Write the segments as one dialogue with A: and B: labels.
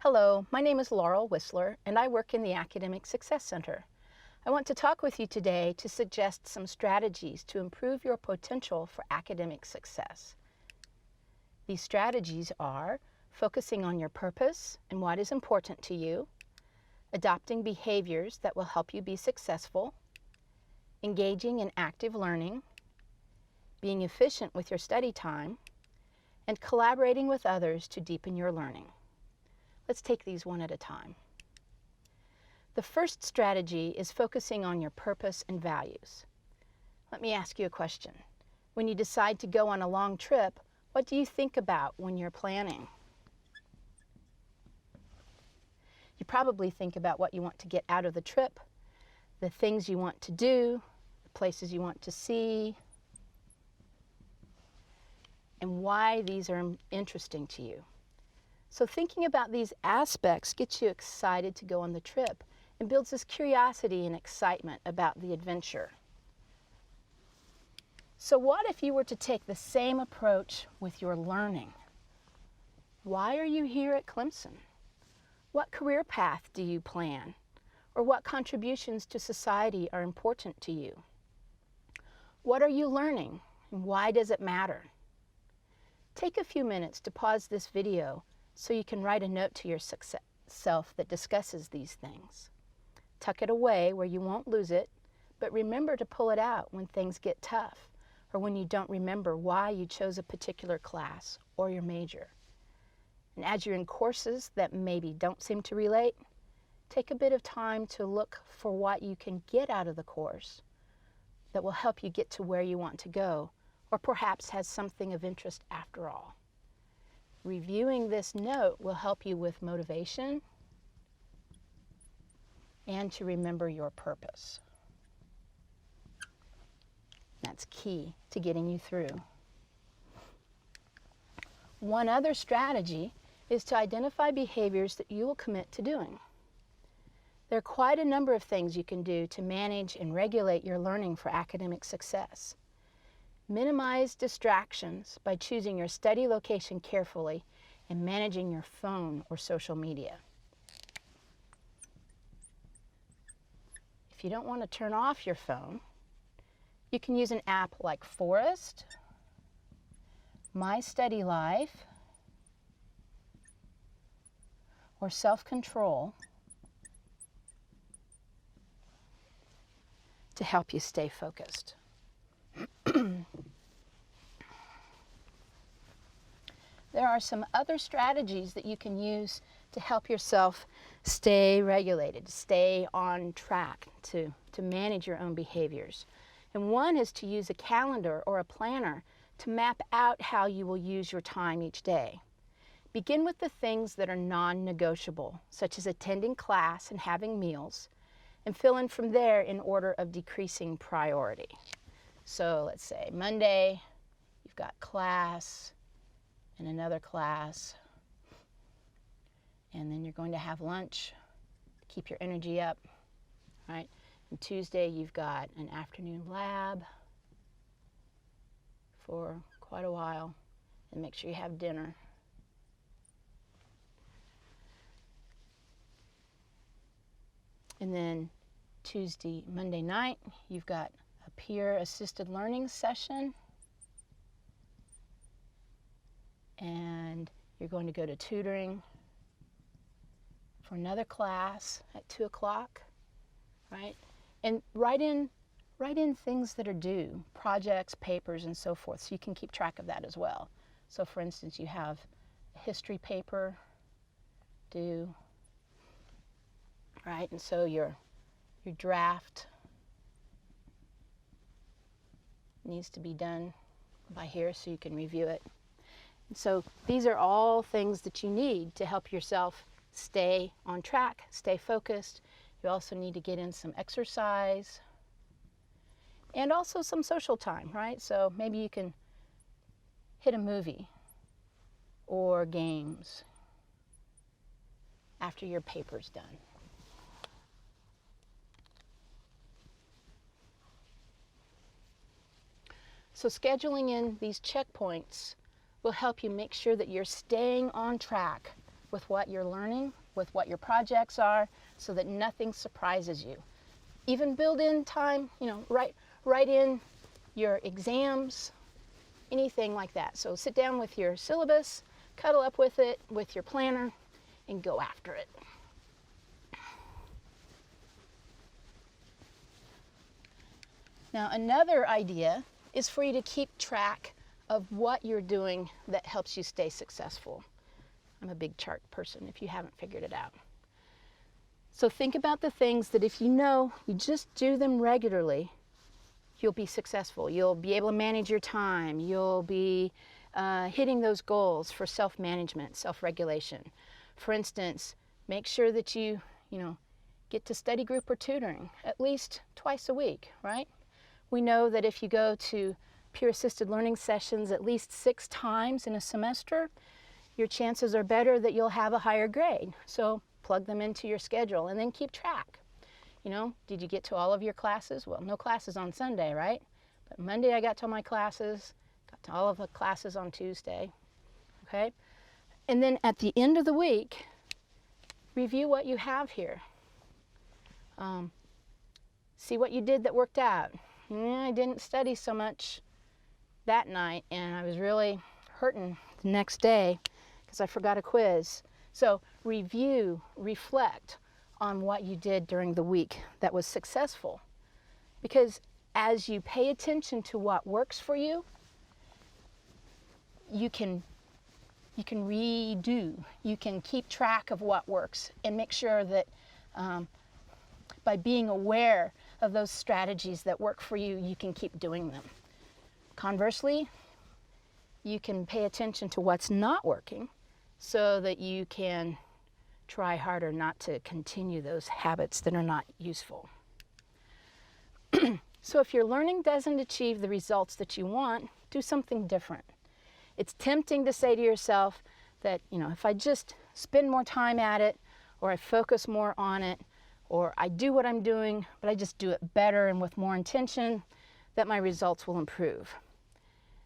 A: Hello, my name is Laurel Whistler, and I work in the Academic Success Center. I want to talk with you today to suggest some strategies to improve your potential for academic success. These strategies are focusing on your purpose and what is important to you, adopting behaviors that will help you be successful, engaging in active learning, being efficient with your study time, and collaborating with others to deepen your learning. Let's take these one at a time. The first strategy is focusing on your purpose and values. Let me ask you a question. When you decide to go on a long trip, what do you think about when you're planning? You probably think about what you want to get out of the trip, the things you want to do, the places you want to see, and why these are interesting to you. So thinking about these aspects gets you excited to go on the trip and builds this curiosity and excitement about the adventure. So what if you were to take the same approach with your learning? Why are you here at Clemson? What career path do you plan? Or what contributions to society are important to you? What are you learning, and why does it matter? Take a few minutes to pause this video so you can write a note to yourself that discusses these things. Tuck it away where you won't lose it, but remember to pull it out when things get tough or when you don't remember why you chose a particular class or your major. And as you're in courses that maybe don't seem to relate, take a bit of time to look for what you can get out of the course that will help you get to where you want to go, or perhaps has something of interest after all. Reviewing this note will help you with motivation and to remember your purpose. That's key to getting you through. One other strategy is to identify behaviors that you will commit to doing. There are quite a number of things you can do to manage and regulate your learning for academic success. Minimize distractions by choosing your study location carefully and managing your phone or social media. If you don't want to turn off your phone, you can use an app like Forest, My Study Life, or Self-Control to help you stay focused. There are some other strategies that you can use to help yourself stay regulated, stay on track, to manage your own behaviors. And one is to use a calendar or a planner to map out how you will use your time each day. Begin with the things that are non-negotiable, such as attending class and having meals, and fill in from there in order of decreasing priority. So let's say Monday, you've got class and another class, and then you're going to have lunch to keep your energy up, right? And Tuesday, you've got an afternoon lab for quite a while, and make sure you have dinner. And then Monday night, you've got a peer-assisted learning session, and you're going to go to tutoring for another class at 2 o'clock, right? And write in things that are due, projects, papers, and so forth, so you can keep track of that as well. So for instance, you have a history paper due, right? And so your draft needs to be done by here so you can review it. And so these are all things that you need to help yourself stay on track, stay focused. You also need to get in some exercise and also some social time, right? So maybe you can hit a movie or games after your paper's done. So scheduling in these checkpoints will help you make sure that you're staying on track with what you're learning, with what your projects are, so that nothing surprises you. Even build in time, write in your exams, anything like that. So sit down with your syllabus, cuddle up with it, with your planner, and go after it. Now, another idea is for you to keep track of what you're doing that helps you stay successful. I'm a big chart person if you haven't figured it out. So think about the things that if you know you just do them regularly, you'll be successful. You'll be able to manage your time. You'll be hitting those goals for self-management, self-regulation. For instance, make sure that you get to study group or tutoring at least twice a week, right? We know that if you go to peer-assisted learning sessions at least 6 times in a semester, your chances are better that you'll have a higher grade. So plug them into your schedule and then keep track. Did you get to all of your classes? Well, no classes on Sunday, right? But Monday I got to all my classes, got to all of the classes on Tuesday, okay? And then at the end of the week, review what you have here. See what you did that worked out. I didn't study so much that night, and I was really hurting the next day because I forgot a quiz. So review, reflect on what you did during the week that was successful. Because as you pay attention to what works for you, you can redo, you can keep track of what works and make sure that by being aware of those strategies that work for you, you can keep doing them. Conversely, you can pay attention to what's not working so that you can try harder not to continue those habits that are not useful. So if your learning doesn't achieve the results that you want, do something different. It's tempting to say to yourself that, if I just spend more time at it, or I focus more on it, or I do what I'm doing, but I just do it better and with more intention, that my results will improve.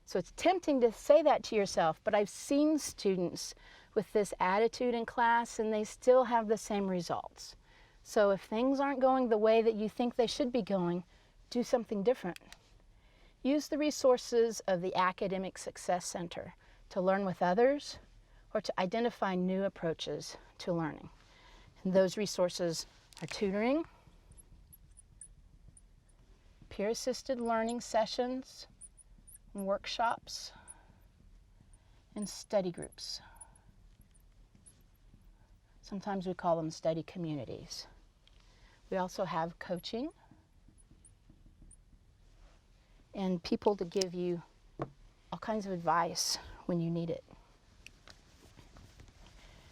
A: So it's tempting to say that to yourself, but I've seen students with this attitude in class and they still have the same results. So if things aren't going the way that you think they should be going, do something different. Use the resources of the Academic Success Center to learn with others or to identify new approaches to learning. And those resources are tutoring, peer-assisted learning sessions, workshops, and study groups. Sometimes we call them study communities. We also have coaching and people to give you all kinds of advice when you need it.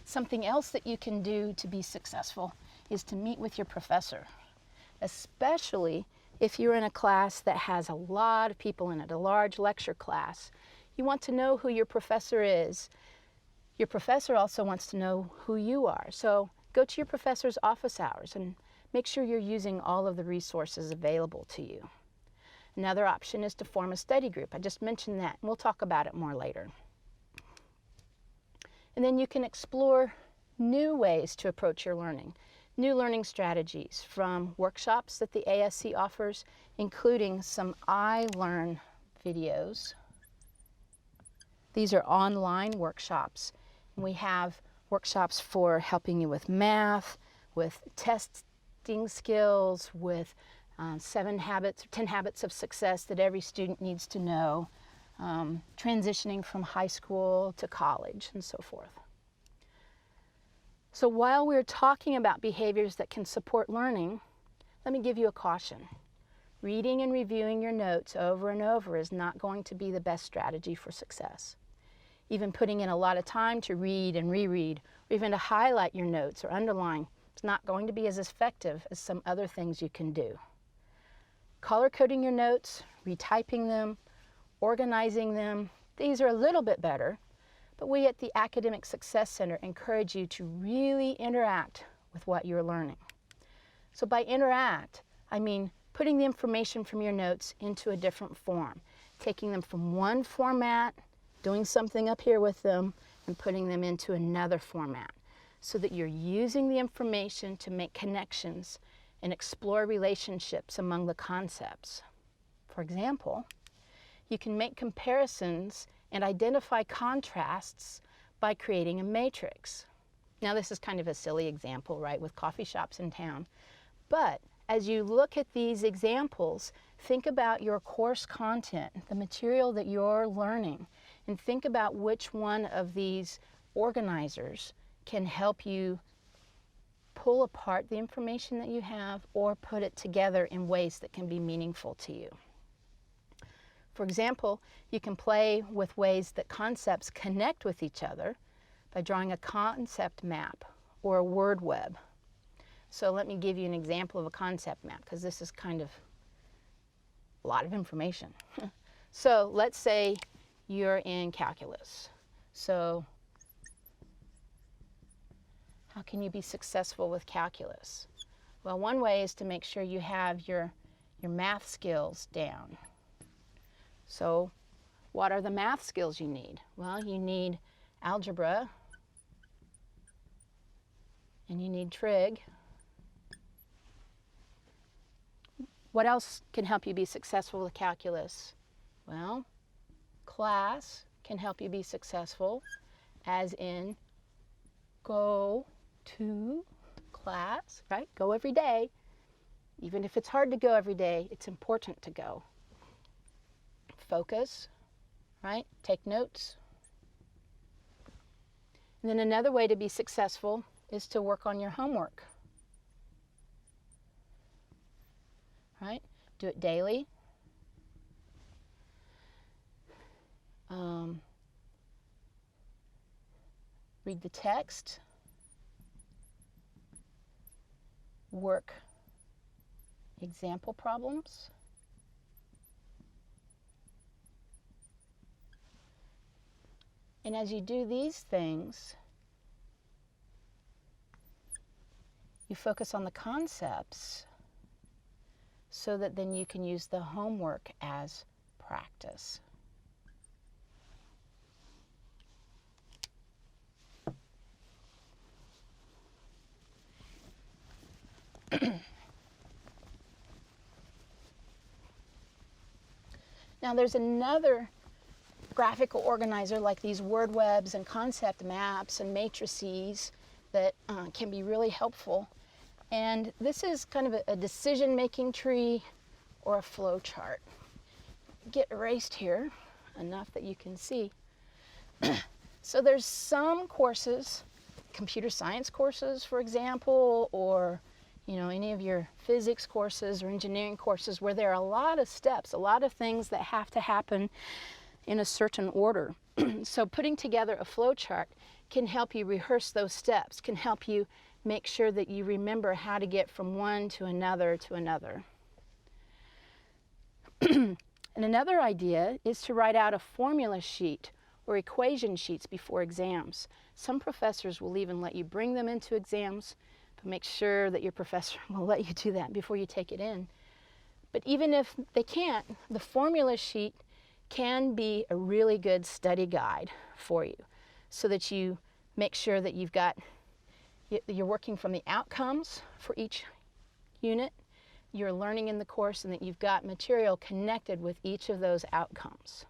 A: Something else that you can do to be successful is to meet with your professor, especially if you're in a class that has a lot of people in it, a large lecture class. You want to know who your professor is. Your professor also wants to know who you are. So go to your professor's office hours and make sure you're using all of the resources available to you. Another option is to form a study group. I just mentioned that, and we'll talk about it more later. And then you can explore new ways to approach your learning, new learning strategies from workshops that the ASC offers, including some iLearn videos. These are online workshops. And we have workshops for helping you with math, with testing skills, with 7 habits, 10 habits of success that every student needs to know, transitioning from high school to college and so forth. So while we're talking about behaviors that can support learning, let me give you a caution. Reading and reviewing your notes over and over is not going to be the best strategy for success. Even putting in a lot of time to read and reread, or even to highlight your notes or underline, is not going to be as effective as some other things you can do. Color coding your notes, retyping them, organizing them, these are a little bit better, but we at the Academic Success Center encourage you to really interact with what you're learning. So by interact, I mean putting the information from your notes into a different form, taking them from one format, doing something up here with them, and putting them into another format. so that you're using the information to make connections and explore relationships among the concepts. For example, you can make comparisons and identify contrasts by creating a matrix. Now, this is kind of a silly example, right, with coffee shops in town. But as you look at these examples, think about your course content, the material that you're learning, and think about which one of these organizers can help you pull apart the information that you have or put it together in ways that can be meaningful to you. For example, you can play with ways that concepts connect with each other by drawing a concept map or a word web. So let me give you an example of a concept map, because this is kind of a lot of information. So let's say you're in calculus. So how can you be successful with calculus? Well, one way is to make sure you have your math skills down. So what are the math skills you need? Well, you need algebra, and you need trig. What else can help you be successful with calculus? Well, class can help you be successful, as in go to class, right? Go every day. Even if it's hard to go every day, it's important to go. Focus, right? Take notes. And then another way to be successful is to work on your homework, right? Do it daily. Read the text. Work example problems. And as you do these things, you focus on the concepts so that then you can use the homework as practice. Now there's another graphical organizer like these word webs and concept maps and matrices that can be really helpful. And this is kind of a decision-making tree or a flow chart. Get erased here enough that you can see. So there's some courses, computer science courses, for example, or any of your physics courses or engineering courses where there are a lot of steps, a lot of things that have to happen in a certain order. So putting together a flow chart can help you rehearse those steps, can help you make sure that you remember how to get from one to another to another. And another idea is to write out a formula sheet or equation sheets before exams. Some professors will even let you bring them into exams, but make sure that your professor will let you do that before you take it in. But even if they can't, the formula sheet can be a really good study guide for you, so that you make sure that you're working from the outcomes for each unit, you're learning in the course, and that you've got material connected with each of those outcomes.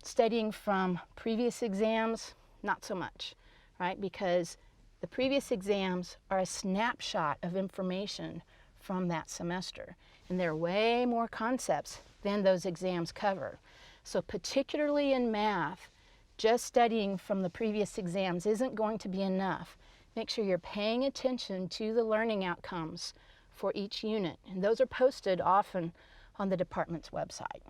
A: Studying from previous exams, not so much, right? Because the previous exams are a snapshot of information from that semester, and there are way more concepts than those exams cover. So particularly in math, just studying from the previous exams isn't going to be enough. Make sure you're paying attention to the learning outcomes for each unit, and those are posted often on the department's website.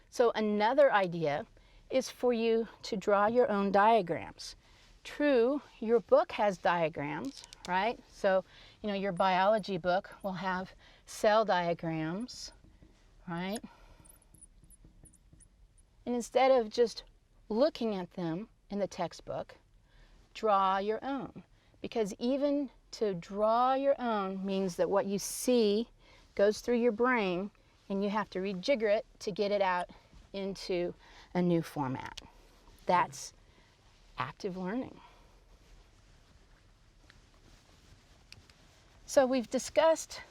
A: So another idea is for you to draw your own diagrams. True, your book has diagrams, right? So, your biology book will have cell diagrams, right? And instead of just looking at them in the textbook, draw your own. Because even to draw your own means that what you see goes through your brain, and you have to rejigger it to get it out into a new format. That's active learning. So we've discussed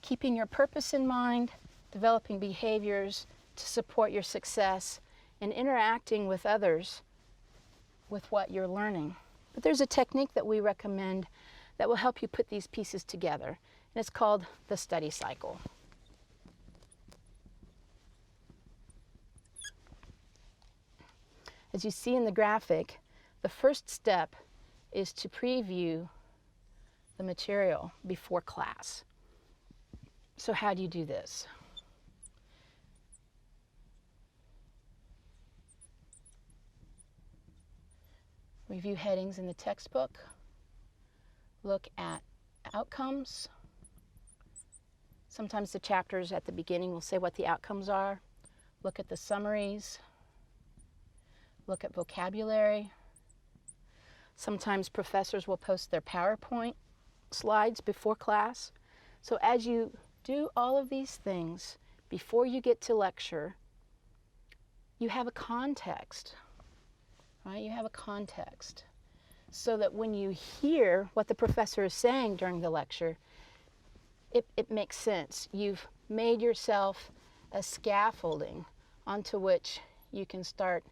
A: keeping your purpose in mind, developing behaviors to support your success, and interacting with others with what you're learning. But there's a technique that we recommend that will help you put these pieces together, and it's called the study cycle. As you see in the graphic, the first step is to preview the material before class. So how do you do this? Review headings in the textbook. Look at outcomes. Sometimes the chapters at the beginning will say what the outcomes are. Look at the summaries. Look at vocabulary. Sometimes professors will post their PowerPoint slides before class. So as you do all of these things before you get to lecture, you have a context, right? You have a context so that when you hear what the professor is saying during the lecture, it makes sense. You've made yourself a scaffolding onto which you can start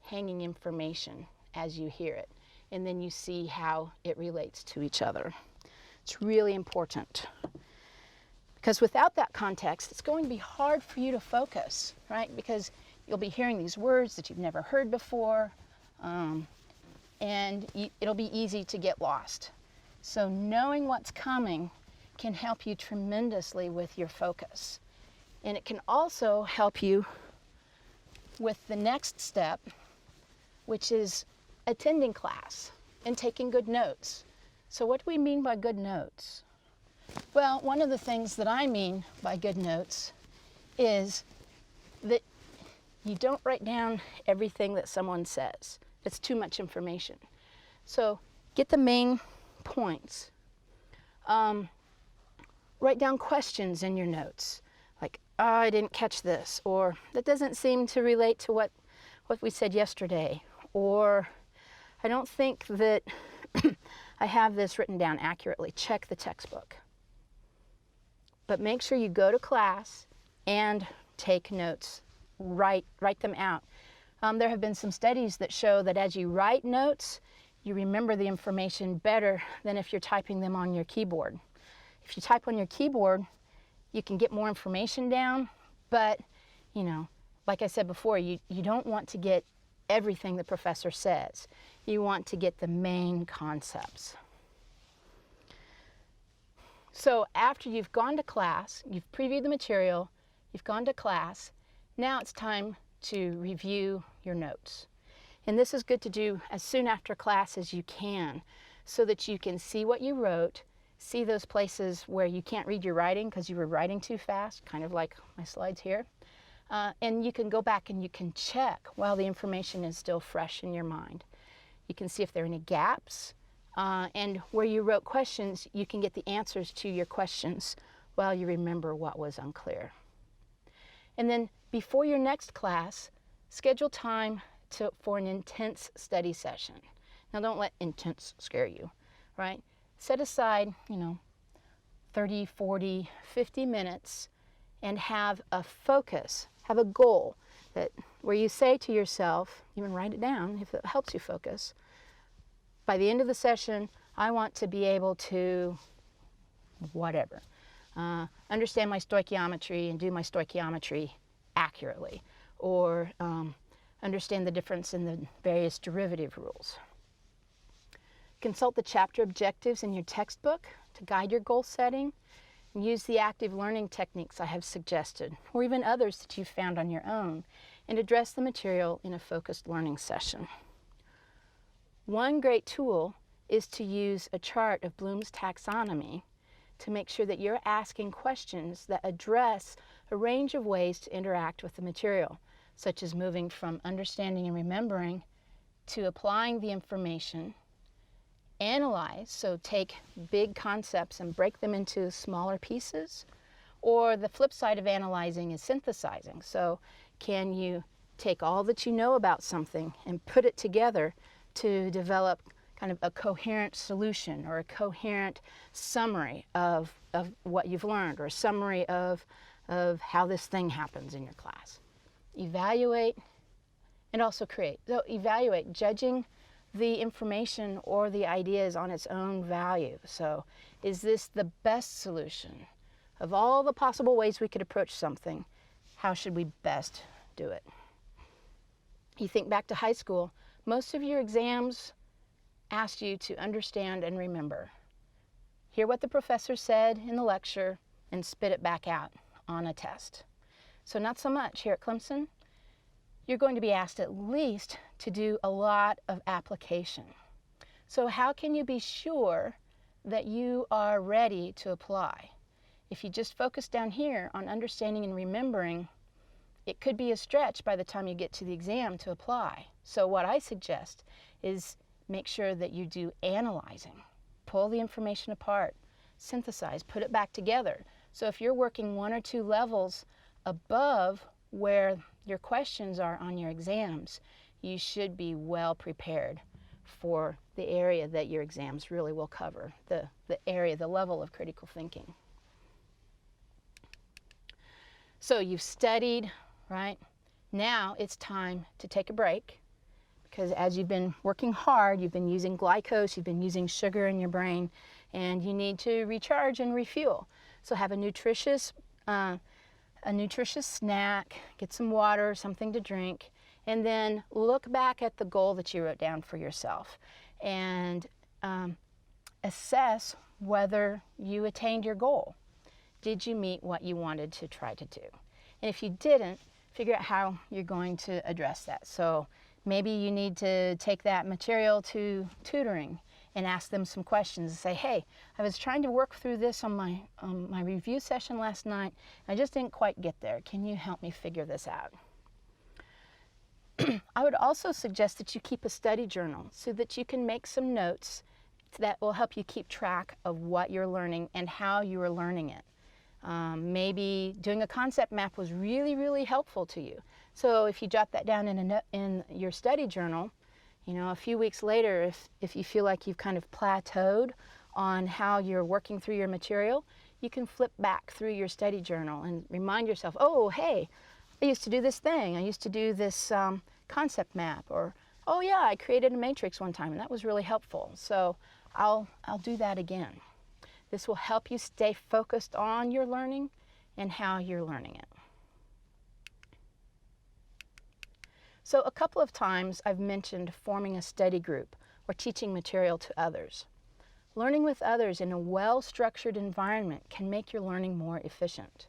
A: hanging information as you hear it, and then you see how it relates to each other. It's really important, because without that context, it's going to be hard for you to focus, right? Because you'll be hearing these words that you've never heard before, and it'll be easy to get lost. So knowing what's coming can help you tremendously with your focus. And it can also help you with the next step, which is attending class and taking good notes. So what do we mean by good notes? Well, one of the things that I mean by good notes is that you don't write down everything that someone says. It's too much information. So get the main points. Write down questions in your notes, like, oh, I didn't catch this, or that doesn't seem to relate to what we said yesterday, or I don't think that I have this written down accurately. Check the textbook. But make sure you go to class and take notes. Write them out. There have been some studies that show that as you write notes, you remember the information better than if you're typing them on your keyboard. If you type on your keyboard, you can get more information down, but, you know, like I said before, you don't want to get everything the professor says. You want to get the main concepts. So after you've gone to class, you've previewed the material, you've gone to class, now it's time to review your notes. And this is good to do as soon after class as you can, so that you can see what you wrote, see those places where you can't read your writing because you were writing too fast, kind of like my slides here. And you can go back and you can check while the information is still fresh in your mind. You can see if there are any gaps, and where you wrote questions, you can get the answers to your questions while you remember what was unclear. And then before your next class, schedule time for an intense study session. Now don't let intense scare you, right? Set aside, 30, 40, 50 minutes and have a focus, have a goal where you say to yourself, even write it down if it helps you focus, by the end of the session, I want to be able to whatever. Understand my stoichiometry and do my stoichiometry accurately, or understand the difference in the various derivative rules. Consult the chapter objectives in your textbook to guide your goal setting, and use the active learning techniques I have suggested, or even others that you've found on your own, and address the material in a focused learning session. One great tool is to use a chart of Bloom's taxonomy to make sure that you're asking questions that address a range of ways to interact with the material, such as moving from understanding and remembering to applying the information, analyze, so take big concepts and break them into smaller pieces, or the flip side of analyzing is synthesizing. So can you take all that you know about something and put it together to develop kind of a coherent solution or a coherent summary of what you've learned, or a summary of how this thing happens in your class. Evaluate and also create. So evaluate, judging the information or the ideas on its own value. So is this the best solution? Of all the possible ways we could approach something, how should we best do it? You think back to high school, most of your exams asked you to understand and remember. Hear what the professor said in the lecture and spit it back out on a test. So not so much here at Clemson. You're going to be asked at least to do a lot of application. So how can you be sure that you are ready to apply? If you just focus down here on understanding and remembering, it could be a stretch by the time you get to the exam to apply. So what I suggest is make sure that you do analyzing. Pull the information apart, synthesize, put it back together. So if you're working 1 or 2 levels above where your questions are on your exams, you should be well prepared for the area that your exams really will cover, the area, the level of critical thinking. So you've studied, right? Now it's time to take a break, because as you've been working hard, you've been using glucose, you've been using sugar in your brain, and you need to recharge and refuel. So have a nutritious snack, get some water, something to drink, and then look back at the goal that you wrote down for yourself and assess whether you attained your goal. Did you meet what you wanted to try to do? And if you didn't, figure out how you're going to address that. So maybe you need to take that material to tutoring and ask them some questions and say, hey, I was trying to work through this on my review session last night. I just didn't quite get there. Can you help me figure this out? I would also suggest that you keep a study journal so that you can make some notes that will help you keep track of what you're learning and how you are learning it. Maybe doing a concept map was really, really helpful to you. So if you jot that down in your study journal, you know, a few weeks later, if you feel like you've kind of plateaued on how you're working through your material, you can flip back through your study journal and remind yourself, oh, hey, I used to do this thing. I used to do this concept map. Or, oh yeah, I created a matrix one time and that was really helpful. So I'll do that again. This will help you stay focused on your learning and how you're learning it. So a couple of times I've mentioned forming a study group or teaching material to others. Learning with others in a well-structured environment can make your learning more efficient.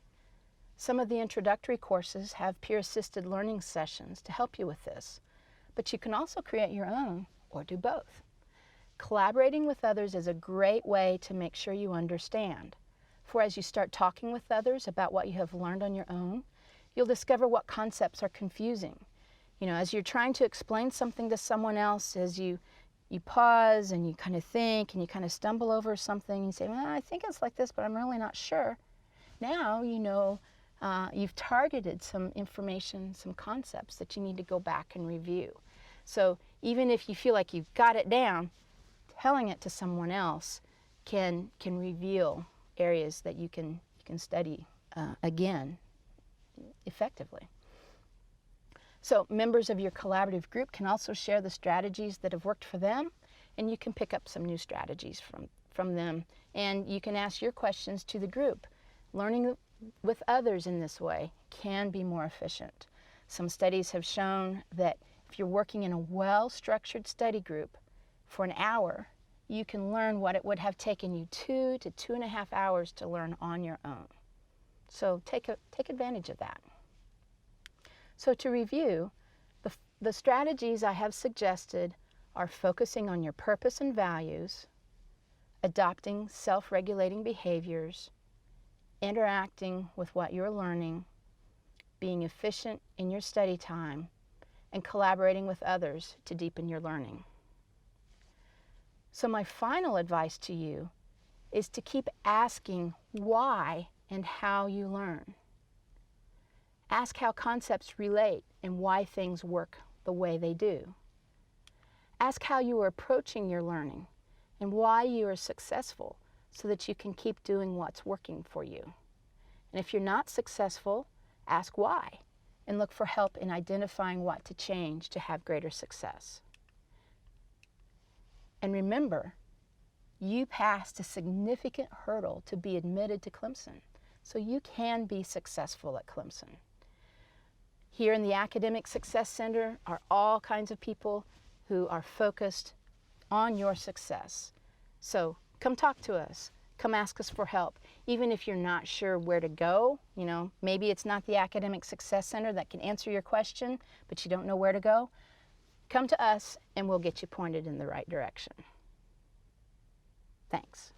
A: Some of the introductory courses have peer-assisted learning sessions to help you with this, but you can also create your own or do both. Collaborating with others is a great way to make sure you understand. For as you start talking with others about what you have learned on your own, you'll discover what concepts are confusing. You know, as you're trying to explain something to someone else, as you pause and you kind of think and you kind of stumble over something and you say, well, I think it's like this, but I'm really not sure. Now you know you've targeted some information, some concepts that you need to go back and review. So even if you feel like you've got it down, telling it to someone else can reveal areas that you can study again effectively. So members of your collaborative group can also share the strategies that have worked for them, and you can pick up some new strategies from them, and you can ask your questions to the group. Learning with others in this way can be more efficient. Some studies have shown that if you're working in a well-structured study group for an hour, you can learn what it would have taken you 2 to 2.5 hours to learn on your own. So take advantage of that. So to review, the strategies I have suggested are focusing on your purpose and values, adopting self-regulating behaviors, interacting with what you're learning, being efficient in your study time, and collaborating with others to deepen your learning. So my final advice to you is to keep asking why and how you learn. Ask how concepts relate and why things work the way they do. Ask how you are approaching your learning and why you are successful so that you can keep doing what's working for you. And if you're not successful, ask why and look for help in identifying what to change to have greater success. And remember, you passed a significant hurdle to be admitted to Clemson, so you can be successful at Clemson. Here in the Academic Success Center are all kinds of people who are focused on your success. So come talk to us. Come ask us for help. Even if you're not sure where to go, maybe it's not the Academic Success Center that can answer your question, but you don't know where to go, come to us and we'll get you pointed in the right direction. Thanks.